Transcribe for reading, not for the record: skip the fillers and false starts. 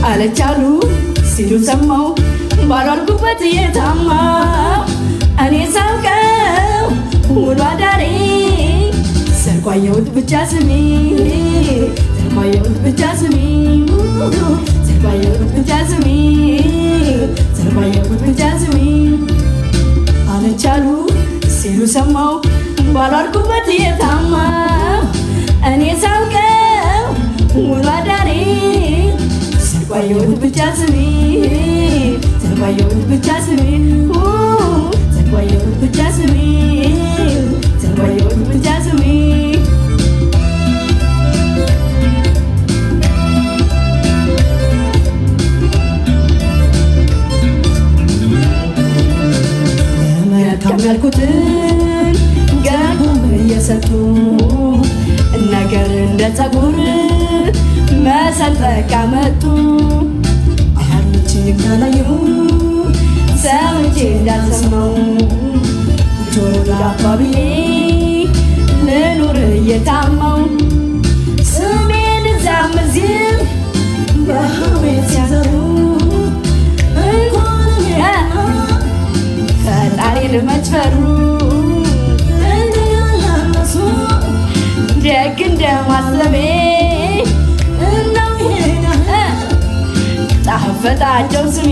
አለቻሉ ሲሉ ሰማው ባሏልኩበት የታማው እኔ ሳውቀው ውሎ አዳሬ ሰርጓየሁት ብቻ ስሚ ሰርጓየሁት ብቻ ስሚ ሰርጓየሁት ብቻ ስሚ ሰርጓየሁት ብቻ ስሚ አለቻሉ ሲሉ ሰማው ባሏልኩበት የታማው እኔ ሳውቀው ውሎ አዳሬ ሰርጓየሁት ብቻ ስሚ ሰርጓየሁት ብቻ ስሚ ሰርጓየሁት ብቻ ስሚ ሰርጓየሁት ብቻ ስሚ ለመልካም ያልኩትን ገቡም እየሰጡ ነገር እንደ ፀጉር መሰንጠቅ አመጡ አይኖቼ እንዳላየሁ ሰምቼ እንዳልሰማው ጆሮ ዳባ ብዬ ልኑር እየታማው ስሜን እዛም እዚህም በሐሜት ሲያዘሩ እንኳን ፈጣሪን መች ፈሩ እንደያላነሱ ደግ እንደማሰቤ ጣፈጣቸው ስሜ